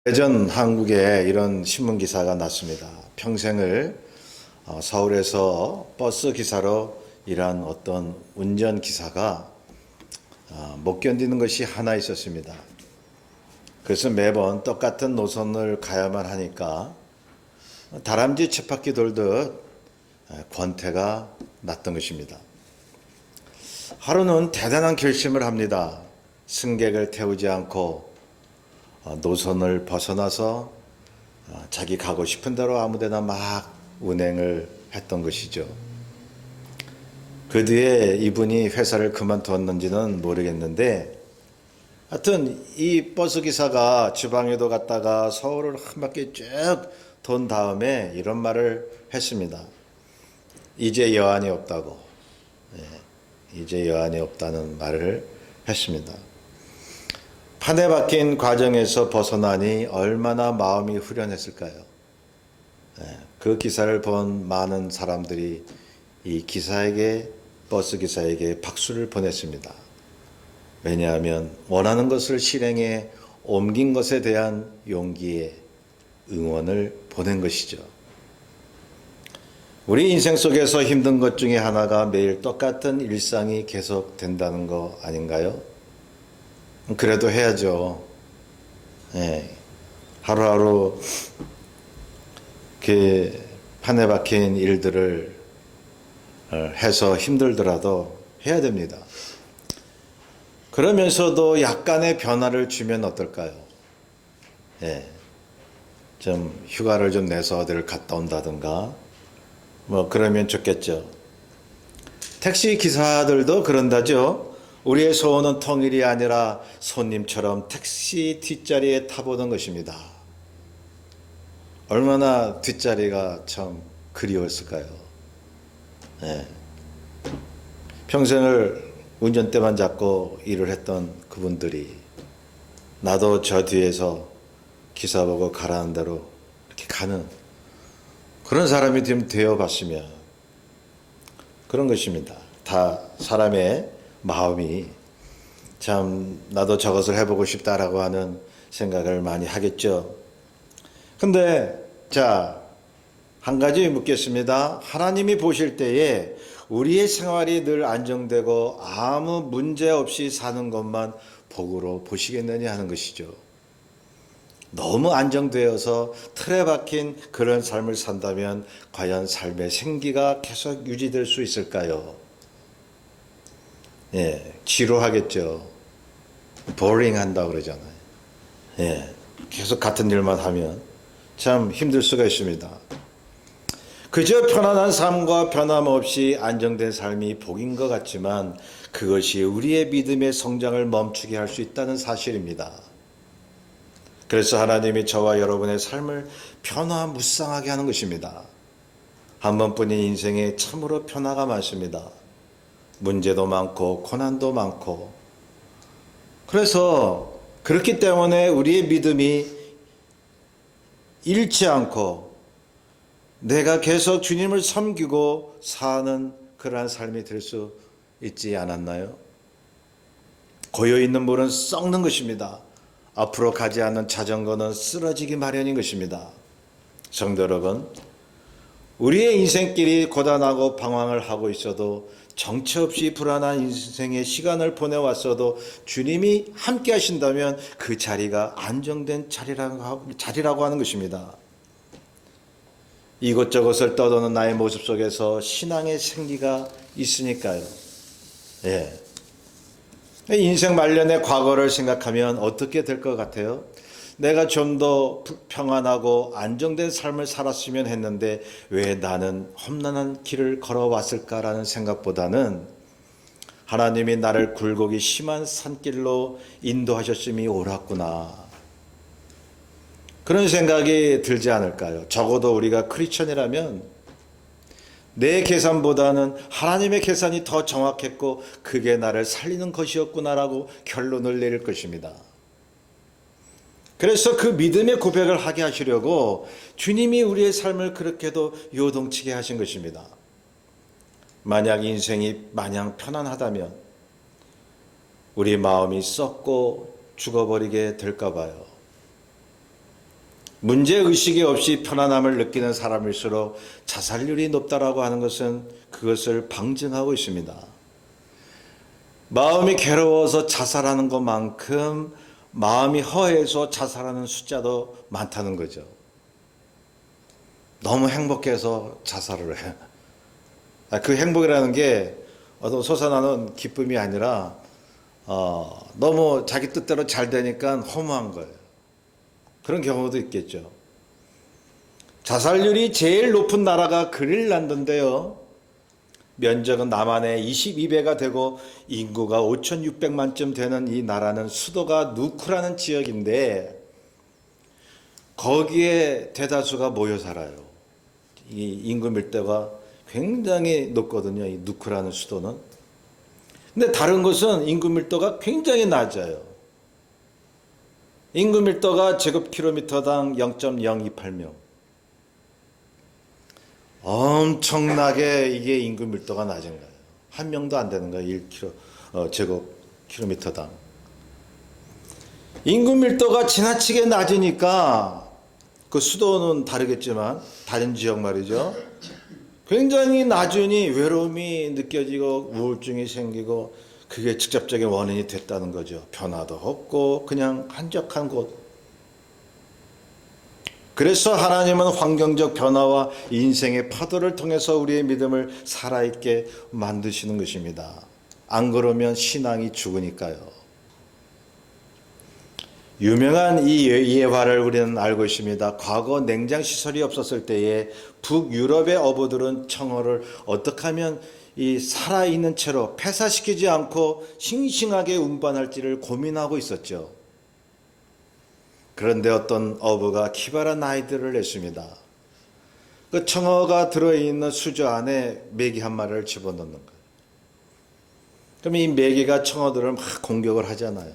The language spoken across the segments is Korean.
예전 한국에 이런 신문 기사가 났습니다. 평생을 서울에서 버스 기사로 일한 어떤 운전 기사가 못 견디는 것이 하나 있었습니다. 그래서 매번 똑같은 노선을 가야만 하니까 다람쥐 쳇바퀴 돌듯 권태가 났던 것입니다. 하루는 대단한 결심을 합니다. 승객을 태우지 않고 노선을 벗어나서 자기 가고 싶은 대로 아무데나 막 운행을 했던 것이죠. 그 뒤에 이분이 회사를 그만두었는지는 모르겠는데, 하여튼 이 버스 기사가 지방에도 갔다가 서울을 한 바퀴 쭉 돈 다음에 이런 말을 했습니다. 이제 여한이 없다고. 이제 여한이 없다는 말을 했습니다. 판에 박힌 과정에서 벗어나니 얼마나 마음이 후련했을까요? 그 기사를 본 많은 사람들이 이 기사에게, 버스 기사에게 박수를 보냈습니다. 왜냐하면 원하는 것을 실행에 옮긴 것에 대한 용기에 응원을 보낸 것이죠. 우리 인생 속에서 힘든 것 중에 하나가 매일 똑같은 일상이 계속된다는 거 아닌가요? 그래도 해야죠. 하루하루 그 판에 박힌 일들을 해서 힘들더라도 해야 됩니다. 그러면서도 약간의 변화를 주면 어떨까요? 좀 휴가를 좀 내서 어디를 갔다 온다든가 그러면 좋겠죠. 택시 기사들도 그런다죠. 우리의 소원은 통일이 아니라 손님처럼 택시 뒷자리에 타보는 것입니다. 얼마나 뒷자리가 참 그리웠을까요? 평생을 운전대만 잡고 일을 했던 그분들이 나도 저 뒤에서 기사 보고 가라는 대로 이렇게 가는 그런 사람이 좀 되어봤으면, 그런 것입니다. 다 사람의 마음이 참 나도 저것을 해보고 싶다라고 하는 생각을 많이 하겠죠. 근데 한 가지 묻겠습니다. 하나님이 보실 때에 우리의 생활이 늘 안정되고 아무 문제 없이 사는 것만 복으로 보시겠느냐 하는 것이죠. 너무 안정되어서 틀에 박힌 그런 삶을 산다면 과연 삶의 생기가 계속 유지될 수 있을까요? 지루하겠죠. 보링한다고 그러잖아요. 계속 같은 일만 하면 참 힘들 수가 있습니다. 그저 편안한 삶과 변함없이 안정된 삶이 복인 것 같지만 그것이 우리의 믿음의 성장을 멈추게 할 수 있다는 사실입니다. 그래서 하나님이 저와 여러분의 삶을 변화무쌍하게 하는 것입니다. 한 번뿐인 인생에 참으로 변화가 많습니다. 문제도 많고 고난도 많고, 그래서 그렇기 때문에 우리의 믿음이 잃지 않고 내가 계속 주님을 섬기고 사는 그러한 삶이 될 수 있지 않았나요? 고여있는 물은 썩는 것입니다. 앞으로 가지 않는 자전거는 쓰러지기 마련인 것입니다. 성도 여러분, 우리의 인생길이 고단하고 방황을 하고 있어도, 정처 없이 불안한 인생의 시간을 보내왔어도 주님이 함께 하신다면 그 자리가 안정된 자리라고 하는 것입니다. 이곳저곳을 떠도는 나의 모습 속에서 신앙의 생기가 있으니까요. 인생 말년의 과거를 생각하면 어떻게 될 것 같아요? 내가 좀 더 평안하고 안정된 삶을 살았으면 했는데 왜 나는 험난한 길을 걸어왔을까라는 생각보다는 하나님이 나를 굴곡이 심한 산길로 인도하셨음이 옳았구나, 그런 생각이 들지 않을까요? 적어도 우리가 크리스천이라면 내 계산보다는 하나님의 계산이 더 정확했고 그게 나를 살리는 것이었구나라고 결론을 내릴 것입니다. 그래서 그 믿음의 고백을 하게 하시려고 주님이 우리의 삶을 그렇게도 요동치게 하신 것입니다. 만약 인생이 마냥 편안하다면 우리 마음이 썩고 죽어버리게 될까 봐요. 문제의식이 없이 편안함을 느끼는 사람일수록 자살률이 높다라고 하는 것은 그것을 방증하고 있습니다. 마음이 괴로워서 자살하는 것만큼 마음이 허해서 자살하는 숫자도 많다는 거죠. 너무 행복해서 자살을 해. 그 행복이라는 게 어떤 솟아나는 기쁨이 아니라 너무 자기 뜻대로 잘 되니까 허무한 거예요. 그런 경우도 있겠죠. 자살률이 제일 높은 나라가 그린란드인데요. 면적은 남한의 22배가 되고 인구가 5,600만쯤 되는 이 나라는 수도가 누크라는 지역인데 거기에 대다수가 모여 살아요. 이 인구 밀도가 굉장히 높거든요. 이 누크라는 수도는. 근데 다른 곳은 인구 밀도가 굉장히 낮아요. 인구 밀도가 제곱킬로미터당 0.028명. 엄청나게 이게 인구 밀도가 낮은 거예요. 한 명도 안 되는 거예요. 1km, 제곱킬로미터당. 인구 밀도가 지나치게 낮으니까 그 수도는 다르겠지만 다른 지역 말이죠. 굉장히 낮으니 외로움이 느껴지고 우울증이 생기고 그게 직접적인 원인이 됐다는 거죠. 변화도 없고 그냥 한적한 곳. 그래서 하나님은 환경적 변화와 인생의 파도를 통해서 우리의 믿음을 살아있게 만드시는 것입니다. 안 그러면 신앙이 죽으니까요. 유명한 이 예화를 우리는 알고 있습니다. 과거 냉장시설이 없었을 때에 북유럽의 어부들은 청어를 어떻게 하면 이 살아있는 채로 폐사시키지 않고 싱싱하게 운반할지를 고민하고 있었죠. 그런데 어떤 어부가 기발한 아이디어를 냈습니다. 그 청어가 들어있는 수저 안에 메기 한 마리를 집어넣는 거예요. 그럼 이 메기가 청어들을 막 공격을 하잖아요.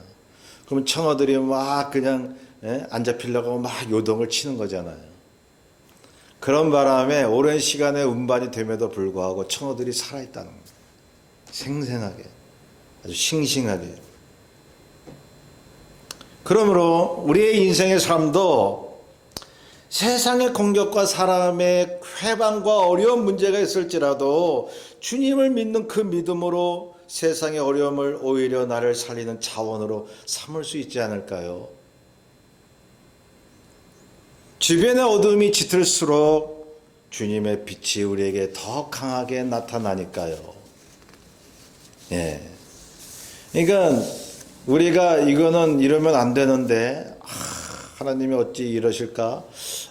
그러면 청어들이 막 그냥 안 잡히려고 막 요동을 치는 거잖아요. 그런 바람에 오랜 시간의 운반이 됨에도 불구하고 청어들이 살아있다는 거예요. 생생하게, 아주 싱싱하게. 그러므로 우리의 인생의 삶도 세상의 공격과 사람의 회방과 어려운 문제가 있을지라도 주님을 믿는 그 믿음으로 세상의 어려움을 오히려 나를 살리는 자원으로 삼을 수 있지 않을까요? 주변의 어둠이 짙을수록 주님의 빛이 우리에게 더 강하게 나타나니까요. 예. 그러니까 우리가 이거는 이러면 안 되는데 하나님이 어찌 이러실까?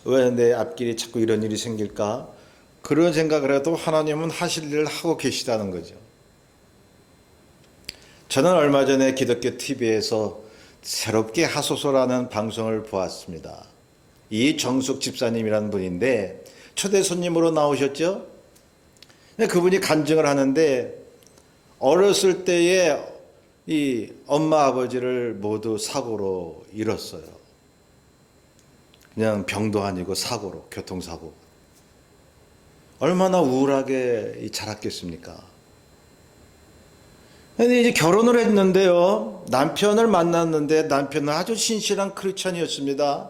왜 내 앞길이 자꾸 이런 일이 생길까? 그런 생각을 해도 하나님은 하실 일을 하고 계시다는 거죠. 저는 얼마 전에 기독교 TV에서 새롭게 하소서라는 방송을 보았습니다. 이정숙 집사님이라는 분인데 초대 손님으로 나오셨죠. 그분이 간증을 하는데 어렸을 때에 이 엄마 아버지를 모두 사고로 잃었어요. 그냥 병도 아니고 사고로, 교통사고. 얼마나 우울하게 자랐겠습니까? 근데 이제 결혼을 했는데요. 남편을 만났는데 남편은 아주 신실한 크리스천이었습니다.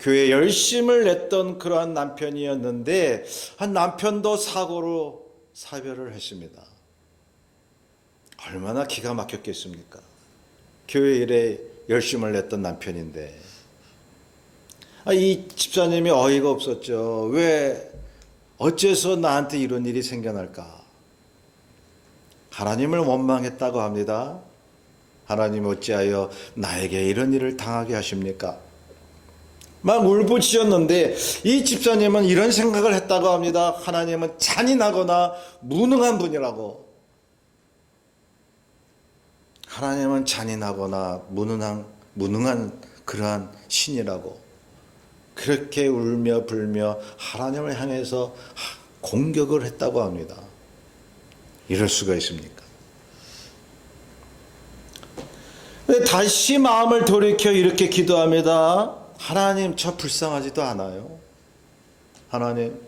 교회에 열심을 냈던 그러한 남편이었는데 한 남편도 사고로 사별을 했습니다. 얼마나 기가 막혔겠습니까? 교회 일에 열심을 냈던 남편인데 이 집사님이 어이가 없었죠. 왜 어째서 나한테 이런 일이 생겨날까? 하나님을 원망했다고 합니다. 하나님 어찌하여 나에게 이런 일을 당하게 하십니까? 막 울부짖었는데 이 집사님은 이런 생각을 했다고 합니다. 하나님은 잔인하거나 무능한 분이라고. 하나님은 잔인하거나 무능한 그러한 신이라고. 그렇게 울며 불며 하나님을 향해서 공격을 했다고 합니다. 이럴 수가 있습니까? 다시 마음을 돌이켜 이렇게 기도합니다. 하나님, 저 불쌍하지도 않아요. 하나님.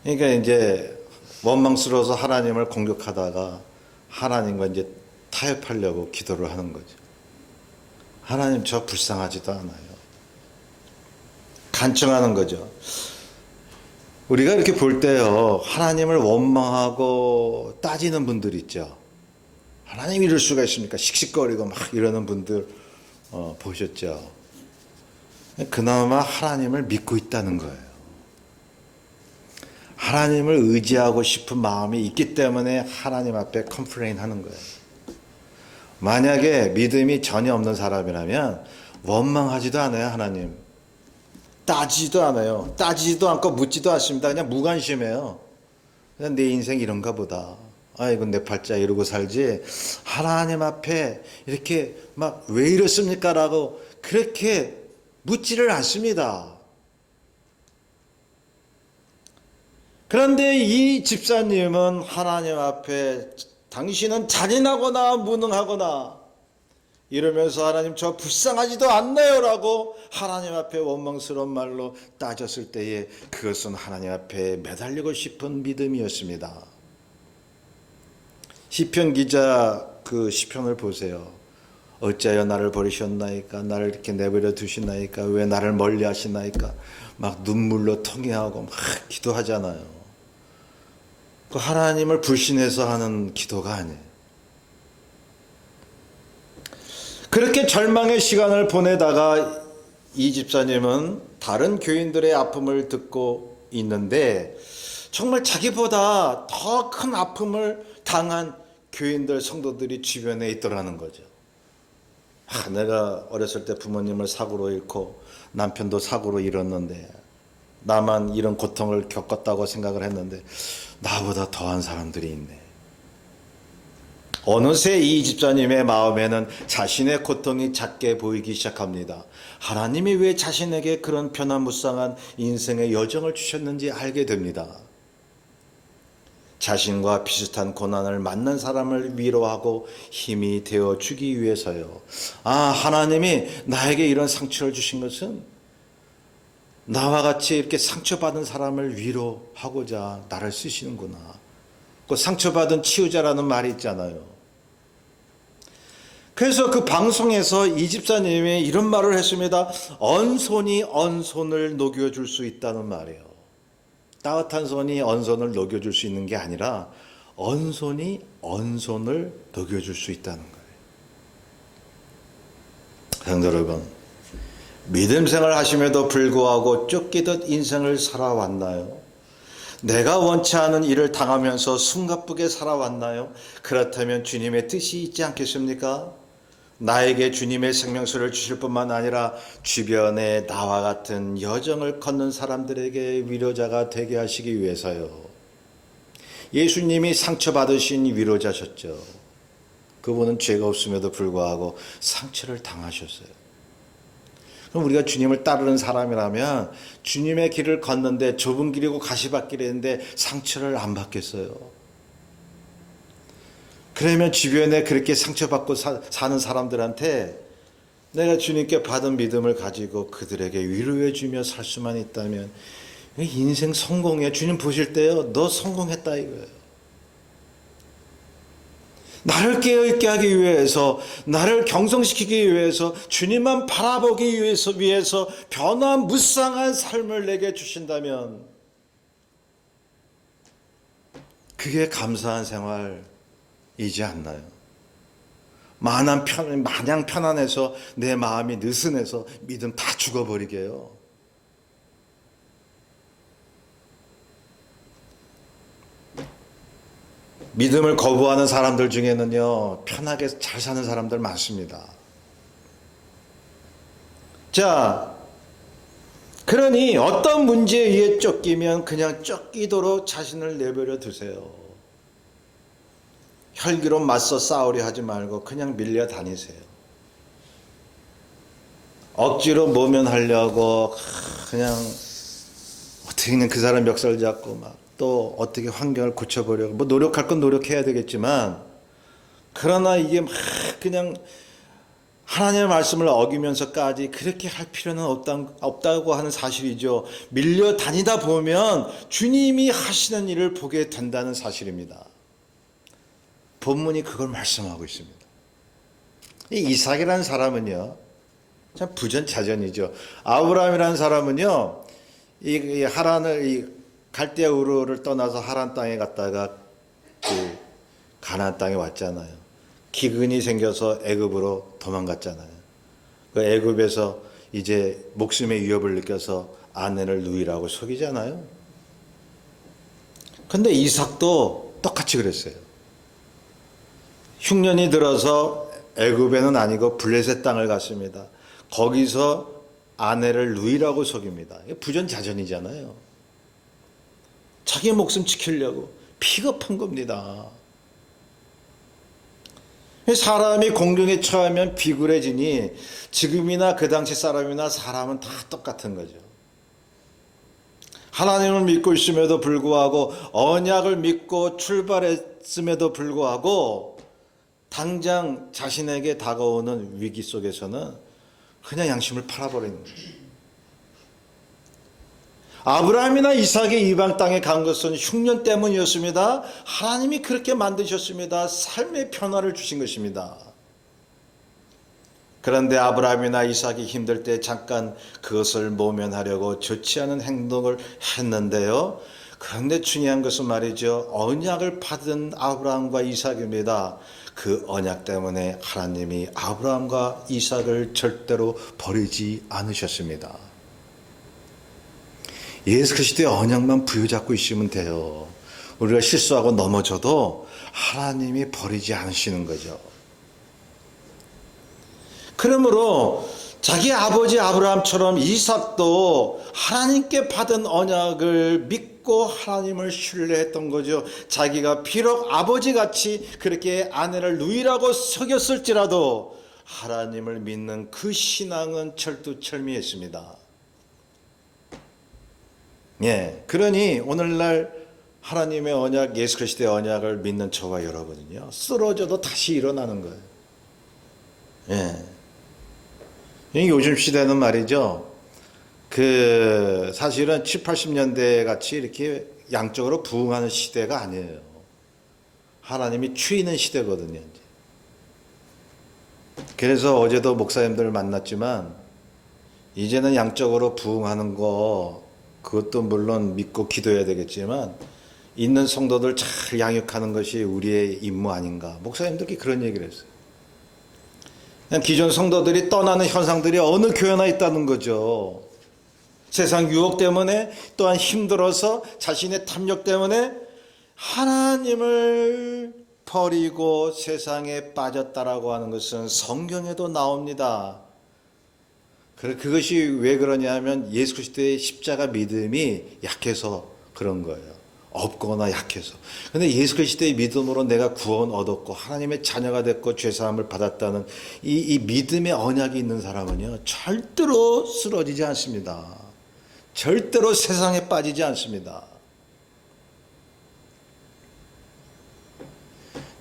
그러니까 이제 원망스러워서 하나님을 공격하다가 하나님과 이제 타협하려고 기도를 하는 거죠. 하나님, 저 불쌍하지도 않아요. 간청하는 거죠. 우리가 이렇게 볼 때요, 하나님을 원망하고 따지는 분들 있죠. 하나님 이럴 수가 있습니까? 씩씩거리고 막 이러는 분들 보셨죠. 그나마 하나님을 믿고 있다는 거예요. 하나님을 의지하고 싶은 마음이 있기 때문에 하나님 앞에 컴플레인 하는 거예요. 만약에 믿음이 전혀 없는 사람이라면 원망하지도 않아요. 하나님 따지지도 않아요. 따지지도 않고 묻지도 않습니다. 그냥 무관심해요. 그냥 내 인생 이런가 보다, 아이고 내 팔자 이러고 살지, 하나님 앞에 이렇게 막 왜 이렇습니까? 라고 그렇게 묻지를 않습니다. 그런데 이 집사님은 하나님 앞에 당신은 잔인하거나 무능하거나 이러면서 하나님 저 불쌍하지도 않나요? 라고 하나님 앞에 원망스러운 말로 따졌을 때에 그것은 하나님 앞에 매달리고 싶은 믿음이었습니다. 시편 기자 그 시편을 보세요. 어찌하여 나를 버리셨나이까? 나를 이렇게 내버려 두시나이까? 왜 나를 멀리 하시나이까? 막 눈물로 통회하고 막 기도하잖아요. 그 하나님을 불신해서 하는 기도가 아니에요. 그렇게 절망의 시간을 보내다가 이 집사님은 다른 교인들의 아픔을 듣고 있는데 정말 자기보다 더 큰 아픔을 당한 교인들, 성도들이 주변에 있더라는 거죠. 내가 어렸을 때 부모님을 사고로 잃고 남편도 사고로 잃었는데 나만 이런 고통을 겪었다고 생각을 했는데 나보다 더한 사람들이 있네. 어느새 이 집사님의 마음에는 자신의 고통이 작게 보이기 시작합니다. 하나님이 왜 자신에게 그런 변화무쌍한 인생의 여정을 주셨는지 알게 됩니다. 자신과 비슷한 고난을 만난 사람을 위로하고 힘이 되어 주기 위해서요. 하나님이 나에게 이런 상처를 주신 것은 나와 같이 이렇게 상처받은 사람을 위로하고자 나를 쓰시는구나. 그 상처받은 치유자라는 말이 있잖아요. 그래서 그 방송에서 이 집사님이 이런 말을 했습니다. 언손이 언손을 녹여줄 수 있다는 말이에요. 따뜻한 손이 언손을 녹여줄 수 있는 게 아니라 언손이 언손을 녹여줄 수 있다는 거예요. 성도 여러분, 믿음 생활 하심에도 불구하고 쫓기듯 인생을 살아왔나요? 내가 원치 않은 일을 당하면서 숨가쁘게 살아왔나요? 그렇다면 주님의 뜻이 있지 않겠습니까? 나에게 주님의 생명수를 주실 뿐만 아니라 주변에 나와 같은 여정을 걷는 사람들에게 위로자가 되게 하시기 위해서요. 예수님이 상처받으신 위로자셨죠. 그분은 죄가 없음에도 불구하고 상처를 당하셨어요. 그럼 우리가 주님을 따르는 사람이라면 주님의 길을 걷는데 좁은 길이고 가시밭길인데 상처를 안 받겠어요? 그러면 주변에 그렇게 상처받고 사는 사람들한테 내가 주님께 받은 믿음을 가지고 그들에게 위로해 주며 살 수만 있다면 인생 성공이야. 주님 보실 때요, 너 성공했다 이거예요. 나를 깨어있게 하기 위해서, 나를 경성시키기 위해서, 주님만 바라보기 위해서 변화무쌍한 삶을 내게 주신다면 그게 감사한 생활이지 않나요? 마냥 편안해서 내 마음이 느슨해서 믿음 다 죽어버리게요. 믿음을 거부하는 사람들 중에는요, 편하게 잘 사는 사람들 많습니다. 자, 그러니 어떤 문제에 의해 쫓기면 그냥 쫓기도록 자신을 내버려 두세요. 혈기로 맞서 싸우려 하지 말고 그냥 밀려 다니세요. 억지로 모면하려고 그냥 어떻게든 그 사람 멱살 잡고 막 또 어떻게 환경을 고쳐보려고 뭐 노력할 건 노력해야 되겠지만, 그러나 이게 막 그냥 하나님의 말씀을 어기면서까지 그렇게 할 필요는 없다고 하는 사실이죠. 밀려 다니다 보면 주님이 하시는 일을 보게 된다는 사실입니다. 본문이 그걸 말씀하고 있습니다. 이 이삭이라는 사람은요, 참 부전자전이죠. 아브라함이라는 사람은요, 이 하란을, 이 갈대아 우르를 떠나서 하란 땅에 갔다가 그 가나안 땅에 왔잖아요. 기근이 생겨서 애굽으로 도망갔잖아요. 그 애굽에서 이제 목숨의 위협을 느껴서 아내를 누이라고 속이잖아요. 근데 이삭도 똑같이 그랬어요. 흉년이 들어서 애굽에는 아니고 블레셋 땅을 갔습니다. 거기서 아내를 누이라고 속입니다. 부전자전이잖아요. 자기 목숨 지키려고 비겁한 겁니다. 사람이 공경에 처하면 비굴해지니 지금이나 그 당시 사람이나 사람은 다 똑같은 거죠. 하나님을 믿고 있음에도 불구하고 언약을 믿고 출발했음에도 불구하고 당장 자신에게 다가오는 위기 속에서는 그냥 양심을 팔아버리는 거예요. 아브라함이나 이삭이 이방 땅에 간 것은 흉년 때문이었습니다. 하나님이 그렇게 만드셨습니다. 삶의 변화를 주신 것입니다. 그런데 아브라함이나 이삭이 힘들 때 잠깐 그것을 모면하려고 좋지 않은 행동을 했는데요. 그런데 중요한 것은 말이죠. 언약을 받은 아브라함과 이삭입니다. 그 언약 때문에 하나님이 아브라함과 이삭을 절대로 버리지 않으셨습니다. 예수 그리스도의 언약만 부여잡고 있으면 돼요. 우리가 실수하고 넘어져도 하나님이 버리지 않으시는 거죠. 그러므로 자기 아버지 아브라함처럼 이삭도 하나님께 받은 언약을 믿고 하나님을 신뢰했던 거죠. 자기가 비록 아버지같이 그렇게 아내를 누이라고 속였을지라도 하나님을 믿는 그 신앙은 철두철미했습니다. 예, 그러니 오늘날 하나님의 언약, 예수 그리스도의 언약을 믿는 저와 여러분은요, 쓰러져도 다시 일어나는 거예요. 예. 요즘 시대는 말이죠, 사실은 7, 80년대 같이 이렇게 양쪽으로 부흥하는 시대가 아니에요. 하나님이 추이는 시대거든요, 이제. 그래서 어제도 목사님들을 만났지만, 이제는 양쪽으로 부흥하는 그것도 물론 믿고 기도해야 되겠지만 있는 성도들 잘 양육하는 것이 우리의 임무 아닌가. 목사님들께 그런 얘기를 했어요. 그냥 기존 성도들이 떠나는 현상들이 어느 교회나 있다는 거죠. 세상 유혹 때문에 또한 힘들어서 자신의 탐욕 때문에 하나님을 버리고 세상에 빠졌다라고 하는 것은 성경에도 나옵니다. 그것이 왜 그러냐면 예수 그리스도의 십자가 믿음이 약해서 그런 거예요. 없거나 약해서. 그런데 예수 그리스도의 믿음으로 내가 구원 얻었고 하나님의 자녀가 됐고 죄사함을 받았다는 이 믿음의 언약이 있는 사람은요, 절대로 쓰러지지 않습니다. 절대로 세상에 빠지지 않습니다.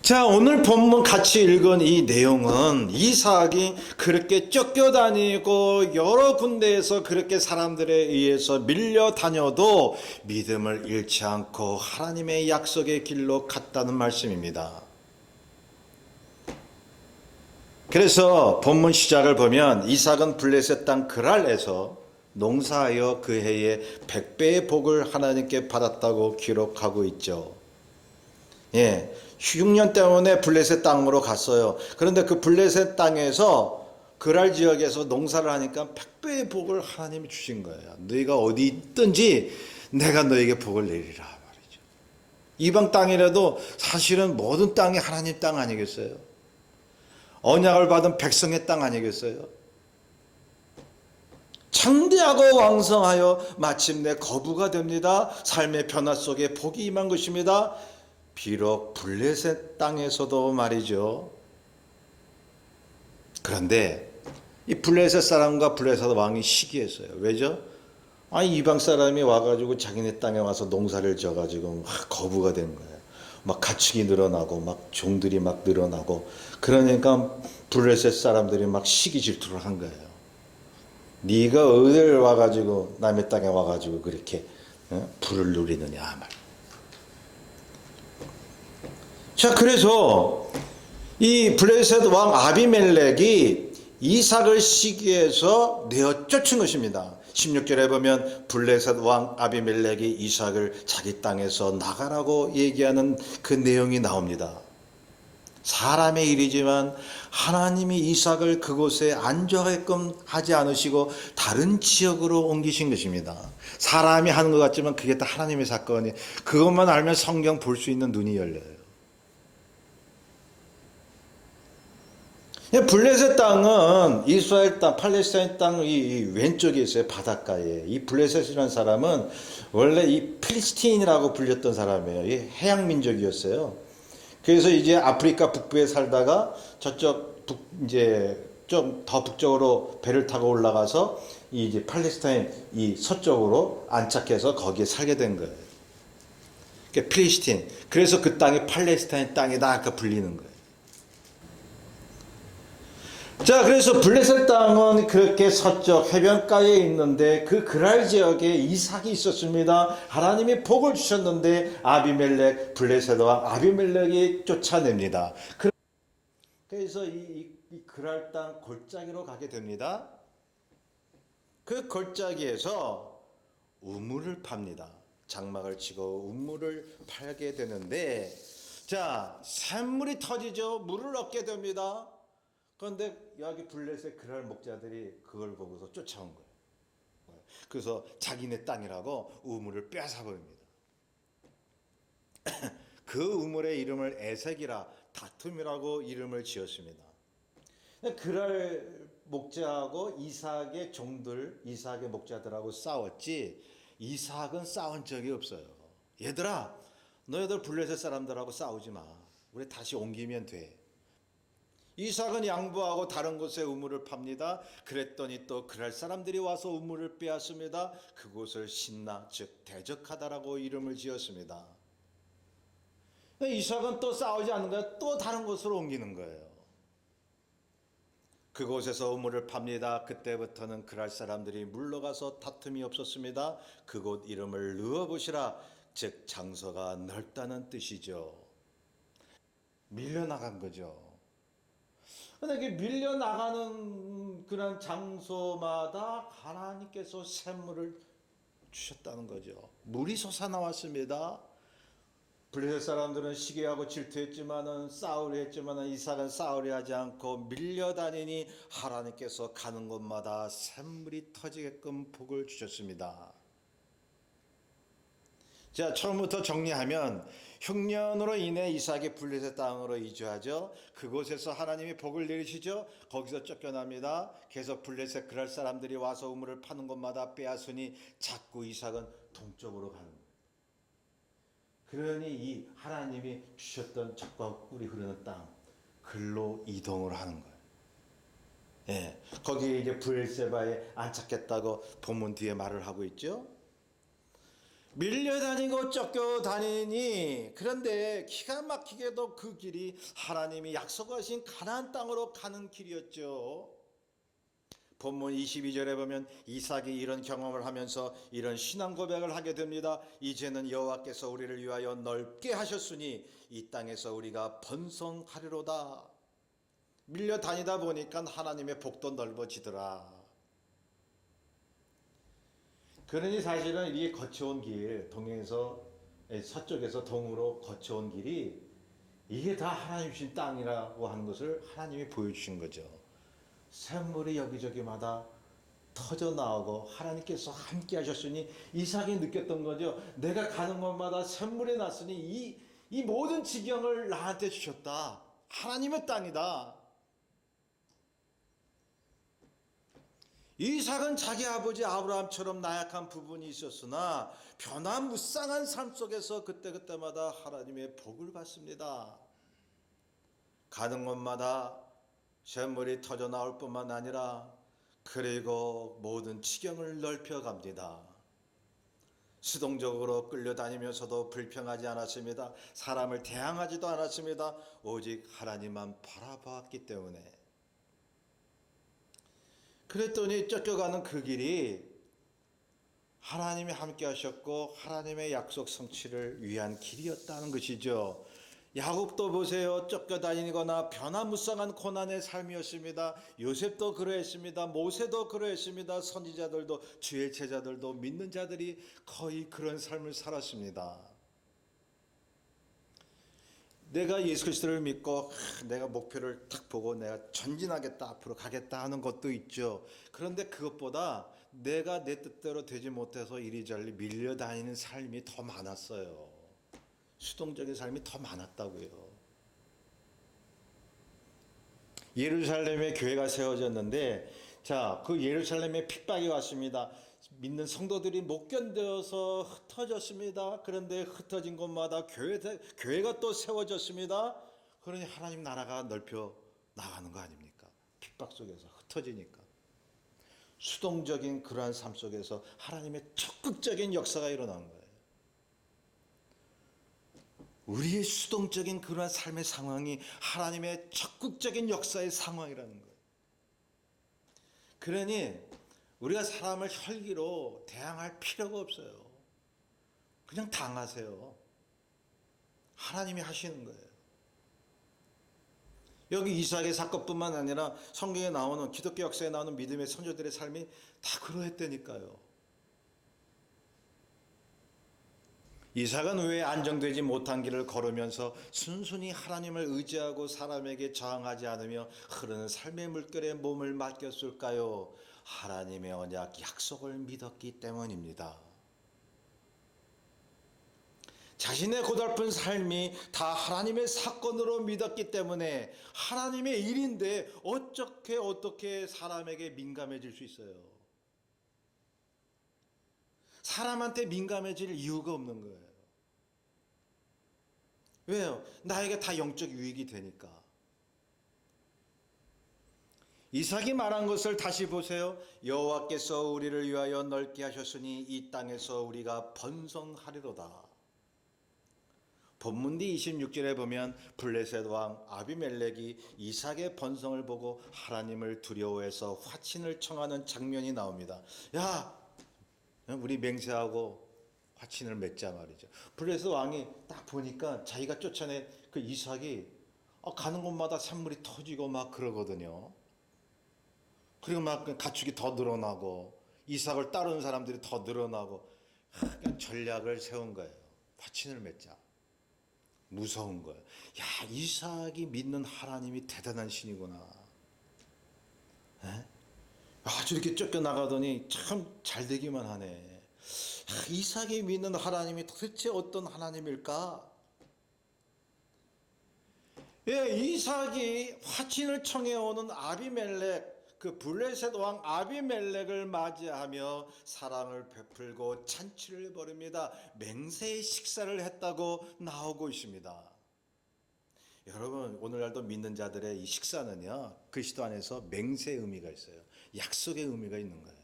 자, 오늘 본문 같이 읽은 이 내용은 이삭이 그렇게 쫓겨다니고 여러 군데에서 그렇게 사람들에 의해서 밀려다녀도 믿음을 잃지 않고 하나님의 약속의 길로 갔다는 말씀입니다. 그래서 본문 시작을 보면 이삭은 블레셋 땅 그랄에서 농사하여 그 해에 100배의 복을 하나님께 받았다고 기록하고 있죠. 예, 6년 때문에 블레셋 땅으로 갔어요. 그런데 그 블레셋 땅에서 그랄 지역에서 농사를 하니까 100배의 복을 하나님이 주신 거예요. 너희가 어디 있든지 내가 너에게 복을 내리라 말이죠. 이방 땅이라도 사실은 모든 땅이 하나님 땅 아니겠어요? 언약을 받은 백성의 땅 아니겠어요? 창대하고 왕성하여 마침내 거부가 됩니다. 삶의 변화 속에 복이 임한 것입니다. 비록 블레셋 땅에서도 말이죠. 그런데 이 블레셋 사람과 블레셋 왕이 시기했어요. 왜죠? 이방 사람이 와가지고 자기네 땅에 와서 농사를 져가지고 막 거부가 된 거예요. 막 가축이 늘어나고 막 종들이 막 늘어나고 그러니까 블레셋 사람들이 막 시기 질투를 한 거예요. 네가 어딜 와가지고 남의 땅에 와가지고 그렇게 부를 누리느냐 말. 자, 그래서 이 블레셋 왕 아비멜렉이 이삭을 시기해서 내어 쫓은 것입니다. 16절에 보면 블레셋 왕 아비멜렉이 이삭을 자기 땅에서 나가라고 얘기하는 그 내용이 나옵니다. 사람의 일이지만 하나님이 이삭을 그곳에 안주하게끔 하지 않으시고 다른 지역으로 옮기신 것입니다. 사람이 하는 것 같지만 그게 다 하나님의 사건이, 그것만 알면 성경 볼 수 있는 눈이 열려요. 블레셋 땅은 이스라엘 땅, 팔레스타인 땅 이 왼쪽에 있어요. 바닷가에. 이 블레셋이라는 사람은 원래 이 필리스틴이라고 불렸던 사람이에요. 이 해양 민족이었어요. 그래서 이제 아프리카 북부에 살다가 저쪽 이제 좀 더 북쪽으로 배를 타고 올라가서 이제 팔레스타인 이 서쪽으로 안착해서 거기에 살게 된 거예요. 그러니까 필리스틴. 그래서 그 땅이 팔레스타인 땅이다 아까 불리는 거예요. 자, 그래서 블레셋 땅은 그렇게 서쪽 해변가에 있는데 그 그랄 지역에 이삭이 있었습니다. 하나님이 복을 주셨는데 아비멜렉, 블레셋 왕 아비멜렉이 쫓아냅니다. 그래서 이 그랄 땅 골짜기로 가게 됩니다. 그 골짜기에서 우물을 팝니다. 장막을 치고 우물을 팔게 되는데, 자, 샘물이 터지죠. 물을 얻게 됩니다. 그런데 여기 블레셋 그랄 목자들이 그걸 보고서 쫓아온 거예요. 그래서 자기네 땅이라고 우물을 빼앗아버립니다. 그 우물의 이름을 에색이라, 다툼이라고 이름을 지었습니다. 그랄 목자하고 이삭의 종들, 이삭의 목자들하고 싸웠지 이삭은 싸운 적이 없어요. 얘들아, 너희들 블레셋 사람들하고 싸우지 마. 우리 다시 옮기면 돼. 이삭은 양보하고 다른 곳에 우물을 팝니다. 그랬더니 또 그랄 사람들이 와서 우물을 빼앗습니다. 그곳을 신나, 즉 대적하다라고 이름을 지었습니다. 이삭은 또 싸우지 않는 거예요. 또 다른 곳으로 옮기는 거예요. 그곳에서 우물을 팝니다. 그때부터는 그랄 사람들이 물러가서 다툼이 없었습니다. 그곳 이름을 르호봇이라, 즉 장소가 넓다는 뜻이죠. 밀려나간 거죠. 그런데 밀려나가는 그런 장소마다 하나님께서 샘물을 주셨다는 거죠. 물이 솟아나왔습니다. 블레셋 사람들은 시기하고 질투했지만은 싸우려 했지만은 이삭은 싸우려 하지 않고 밀려다니니 하나님께서 가는 곳마다 샘물이 터지게끔 복을 주셨습니다. 자, 처음부터 정리하면 흉년으로 인해 이삭이 블레셋 땅으로 이주하죠. 그곳에서 하나님이 복을 내리시죠. 거기서 쫓겨납니다. 계속 블레셋 그랄 사람들이 와서 우물을 파는 곳마다 빼앗으니 자꾸 이삭은 동쪽으로 가는 거예요. 그러니 이 하나님이 주셨던 젖과 꿀이 흐르는 땅, 글로 이동을 하는 거예요. 예, 거기에 이제 브엘세바에 안착했다고 본문 뒤에 말을 하고 있죠. 밀려다니고 쫓겨다니니, 그런데 기가 막히게도 그 길이 하나님이 약속하신 가나안 땅으로 가는 길이었죠. 본문 22절에 보면 이삭이 이런 경험을 하면서 이런 신앙 고백을 하게 됩니다. 이제는 여호와께서 우리를 위하여 넓게 하셨으니 이 땅에서 우리가 번성하리로다. 밀려다니다 보니까 하나님의 복도 넓어지더라. 그러니 사실은 이게 거쳐온 길, 동에서 서쪽에서 동으로 거쳐온 길이 이게 다 하나님 주신 땅이라고 하는 것을 하나님이 보여주신 거죠. 샘물이 여기저기마다 터져 나오고 하나님께서 함께 하셨으니 이삭이 느꼈던 거죠. 내가 가는 곳마다 샘물이 났으니 이 모든 지경을 나한테 주셨다. 하나님의 땅이다. 이삭은 자기 아버지 아브라함처럼 나약한 부분이 있었으나 변화무쌍한 삶 속에서 그때그때마다 하나님의 복을 받습니다. 가는 곳마다 샘물이 터져 나올 뿐만 아니라 그리고 모든 지경을 넓혀갑니다. 수동적으로 끌려다니면서도 불평하지 않았습니다. 사람을 대항하지도 않았습니다. 오직 하나님만 바라보았기 때문에. 그랬더니 쫓겨가는 그 길이 하나님이 함께 하셨고 하나님의 약속 성취를 위한 길이었다는 것이죠. 야곱도 보세요. 쫓겨다니거나 변화무쌍한 고난의 삶이었습니다. 요셉도 그러했습니다. 모세도 그러했습니다. 선지자들도, 주의 제자들도, 믿는 자들이 거의 그런 삶을 살았습니다. 내가 예수 그리스도를 믿고 내가 목표를 딱 보고 내가 전진하겠다, 앞으로 가겠다 하는 것도 있죠. 그런데 그것보다 내가 내 뜻대로 되지 못해서 이리저리 밀려다니는 삶이 더 많았어요. 수동적인 삶이 더 많았다고요. 예루살렘에 교회가 세워졌는데, 자, 그 예루살렘에 핍박이 왔습니다. 믿는 성도들이 못 견뎌서 흩어졌습니다. 그런데 흩어진 곳마다 교회가 또 세워졌습니다. 그러니 하나님 나라가 넓혀 나가는 거 아닙니까? 핍박 속에서 흩어지니까. 수동적인 그러한 삶 속에서 하나님의 적극적인 역사가 일어나는 거예요. 우리의 수동적인 그러한 삶의 상황이 하나님의 적극적인 역사의 상황이라는 거예요. 그러니 우리가 사람을 혈기로 대항할 필요가 없어요. 그냥 당하세요. 하나님이 하시는 거예요. 여기 이삭의 사건뿐만 아니라 성경에 나오는, 기독교 역사에 나오는 믿음의 선조들의 삶이 다 그러했다니까요. 이삭은 왜 안정되지 못한 길을 걸으면서 순순히 하나님을 의지하고 사람에게 저항하지 않으며 흐르는 삶의 물결에 몸을 맡겼을까요? 하나님의 언약, 약속을 믿었기 때문입니다. 자신의 고달픈 삶이 다 하나님의 사건으로 믿었기 때문에 하나님의 일인데 어떻게 사람에게 민감해질 수 있어요? 사람한테 민감해질 이유가 없는 거예요. 왜요? 나에게 다 영적 유익이 되니까. 이삭이 말한 것을 다시 보세요. 여호와께서 우리를 위하여 넓게 하셨으니 이 땅에서 우리가 번성하리로다. 본문 뒤 26절에 보면 블레셋 왕 아비멜렉이 이삭의 번성을 보고 하나님을 두려워해서 화친을 청하는 장면이 나옵니다. 야, 우리 맹세하고 화친을 맺자 말이죠. 블레셋 왕이 딱 보니까 자기가 쫓아낸 그 이삭이 가는 곳마다 산물이 터지고 막 그러거든요. 그리고 막 가축이 더 늘어나고 이삭을 따르는 사람들이 더 늘어나고 전략을 세운 거예요. 화친을 맺자. 무서운 거예요. 야, 이삭이 믿는 하나님이 대단한 신이구나. 에? 아주 이렇게 쫓겨나가더니 참 잘되기만 하네. 이삭이 믿는 하나님이 도대체 어떤 하나님일까? 예, 이삭이 화친을 청해오는 아비멜렉, 그 블레셋 왕 아비멜렉을 맞이하며 사랑을 베풀고 잔치를 벌입니다. 맹세의 식사를 했다고 나오고 있습니다. 여러분, 오늘날도 믿는 자들의 이 식사는요, 그리스도 안에서 맹세의 의미가 있어요. 약속의 의미가 있는 거예요.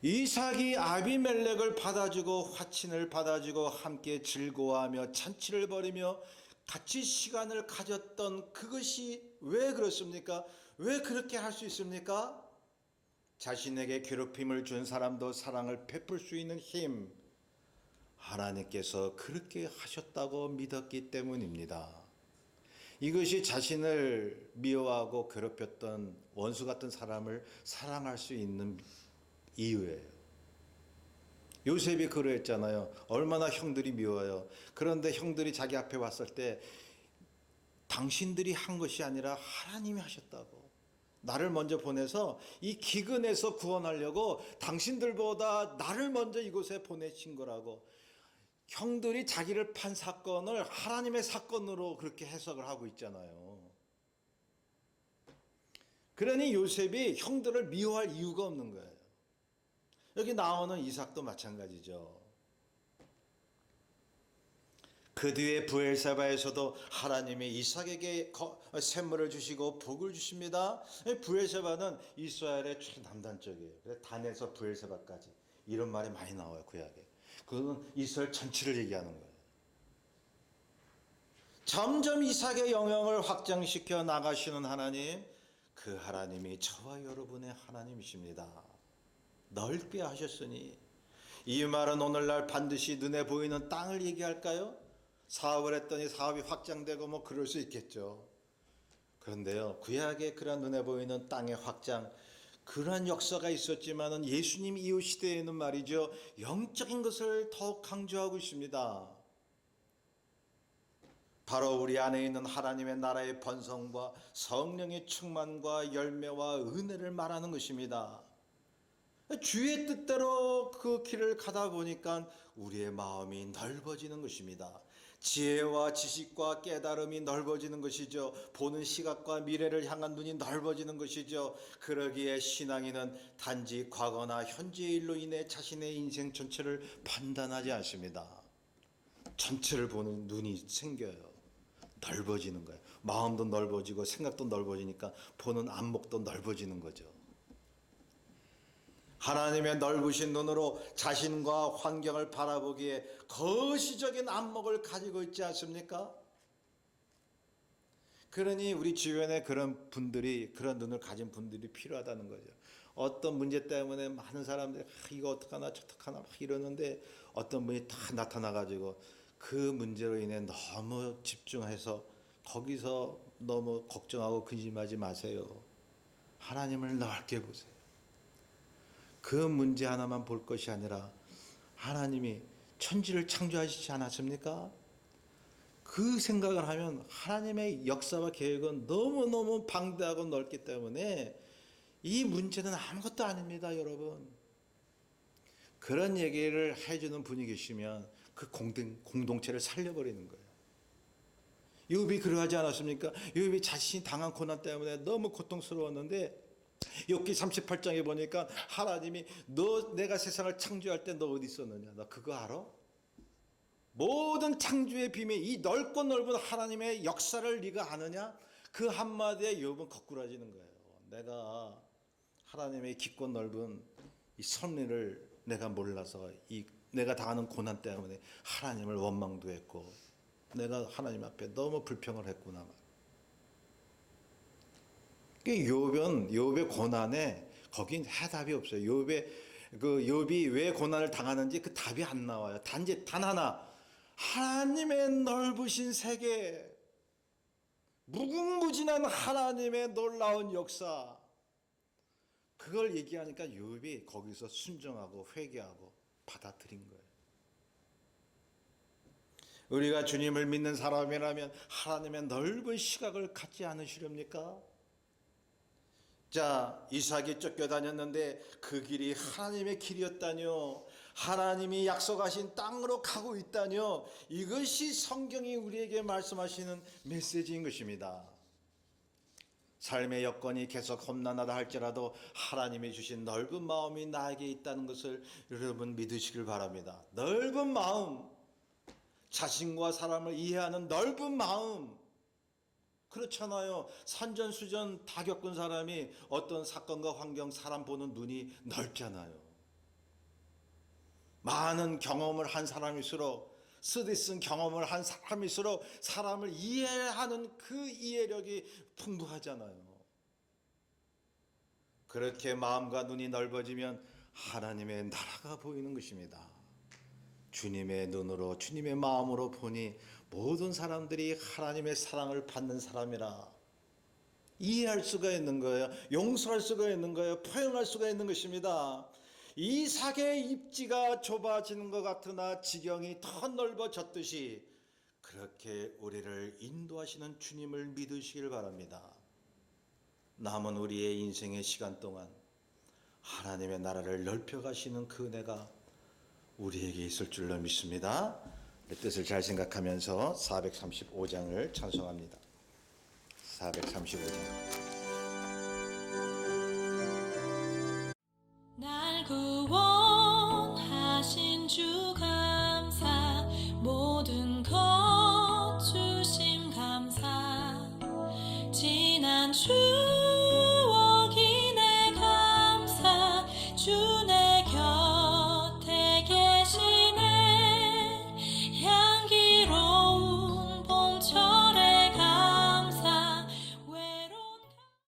이삭이 아비멜렉을 받아주고 화친을 받아주고 함께 즐거워하며 잔치를 벌이며 같이 시간을 가졌던 그것이 왜 그렇습니까? 왜 그렇게 할 수 있습니까? 자신에게 괴롭힘을 준 사람도 사랑을 베풀 수 있는 힘, 하나님께서 그렇게 하셨다고 믿었기 때문입니다. 이것이 자신을 미워하고 괴롭혔던 원수 같은 사람을 사랑할 수 있는 이유예요. 요셉이 그러했잖아요. 얼마나 형들이 미워요. 그런데 형들이 자기 앞에 왔을 때 당신들이 한 것이 아니라 하나님이 하셨다고. 나를 먼저 보내서 이 기근에서 구원하려고 당신들보다 나를 먼저 이곳에 보내신 거라고. 형들이 자기를 판 사건을 하나님의 사건으로 그렇게 해석을 하고 있잖아요. 그러니 요셉이 형들을 미워할 이유가 없는 거예요. 여기 나오는 이삭도 마찬가지죠. 그 뒤에 브엘세바에서도 하나님이 이삭에게 샘물을 주시고 복을 주십니다. 브엘세바는 이스라엘의 최남단 쪽이에요. 그래서 단에서 브엘세바까지 이런 말이 많이 나와요, 구약에. 그건 이스라엘 전체를 얘기하는 거예요. 점점 이삭의 영역을 확장시켜 나가시는 하나님, 그 하나님이 저와 여러분의 하나님이십니다. 넓게 하셨으니, 이 말은 오늘날 반드시 눈에 보이는 땅을 얘기할까요? 사업을 했더니 사업이 확장되고 뭐 그럴 수 있겠죠. 그런데요, 구약의 그런 눈에 보이는 땅의 확장, 그러한 역사가 있었지만은 예수님 이후 시대에는 말이죠, 영적인 것을 더욱 강조하고 있습니다. 바로 우리 안에 있는 하나님의 나라의 번성과 성령의 충만과 열매와 은혜를 말하는 것입니다. 주의 뜻대로 그 길을 가다 보니까 우리의 마음이 넓어지는 것입니다. 지혜와 지식과 깨달음이 넓어지는 것이죠. 보는 시각과 미래를 향한 눈이 넓어지는 것이죠. 그러기에 신앙인은 단지 과거나 현재의 일로 인해 자신의 인생 전체를 판단하지 않습니다. 전체를 보는 눈이 생겨요. 넓어지는 거예요. 마음도 넓어지고 생각도 넓어지니까 보는 안목도 넓어지는 거죠. 하나님의 넓으신 눈으로 자신과 환경을 바라보기에 거시적인 안목을 가지고 있지 않습니까? 그러니 우리 주변에 그런 분들이, 그런 눈을 가진 분들이 필요하다는 거죠. 어떤 문제 때문에 많은 사람들이 이거 어떡하나 저떡하나 막 이러는데 어떤 분이 다 나타나가지고 그 문제로 인해 너무 집중해서 거기서 너무 걱정하고 근심하지 마세요. 하나님을 넓게 보세요. 그 문제 하나만 볼 것이 아니라 하나님이 천지를 창조하시지 않았습니까? 그 생각을 하면 하나님의 역사와 계획은 너무너무 방대하고 넓기 때문에 이 문제는 아무것도 아닙니다, 여러분. 그런 얘기를 해주는 분이 계시면 그 공동체를 살려버리는 거예요. 욥이 그러하지 않았습니까? 욥이 자신이 당한 고난 때문에 너무 고통스러웠는데 욥기 38장에 보니까 하나님이 내가 세상을 창조할 때 너 어디 있었느냐? 너 그거 알아? 모든 창조의 비밀, 이 넓고 넓은 하나님의 역사를 네가 아느냐? 그 한마디에 욥은 거꾸라지는 거예요. 내가 하나님의 깊고 넓은 이 섭리를 내가 몰라서 내가 당하는 고난 때문에 하나님을 원망도 했고 내가 하나님 앞에 너무 불평을 했구나. 욥의 고난에 거긴 해답이 없어요. 욥이 왜 고난을 당하는지 그 답이 안 나와요. 단지 단 하나, 하나님의 넓으신 세계, 무궁무진한 하나님의 놀라운 역사, 그걸 얘기하니까 욥이 거기서 순종하고 회개하고 받아들인 거예요. 우리가 주님을 믿는 사람이라면 하나님의 넓은 시각을 갖지 않으시렵니까? 자, 이삭이 쫓겨다녔는데 그 길이 하나님의 길이었다뇨. 하나님이 약속하신 땅으로 가고 있다뇨. 이것이 성경이 우리에게 말씀하시는 메시지인 것입니다. 삶의 여건이 계속 험난하다 할지라도 하나님이 주신 넓은 마음이 나에게 있다는 것을 여러분 믿으시길 바랍니다. 넓은 마음, 자신과 사람을 이해하는 넓은 마음. 그렇잖아요. 산전수전 다 겪은 사람이 어떤 사건과 환경, 사람 보는 눈이 넓잖아요. 많은 경험을 한 사람일수록, 쓰디 쓴 경험을 한 사람일수록 사람을 이해하는 그 이해력이 풍부하잖아요. 그렇게 마음과 눈이 넓어지면 하나님의 나라가 보이는 것입니다. 주님의 눈으로, 주님의 마음으로 보니 모든 사람들이 하나님의 사랑을 받는 사람이라 이해할 수가 있는 거예요. 용서할 수가 있는 거예요. 포용할 수가 있는 것입니다. 이삭의 입지가 좁아지는 것 같으나 지경이 더 넓어졌듯이 그렇게 우리를 인도하시는 주님을 믿으시길 바랍니다. 남은 우리의 인생의 시간 동안 하나님의 나라를 넓혀가시는 그 은혜가 우리에게 있을 줄로 믿습니다. 내 뜻을 잘 생각하면서 435장을 찬송합니다. 435장.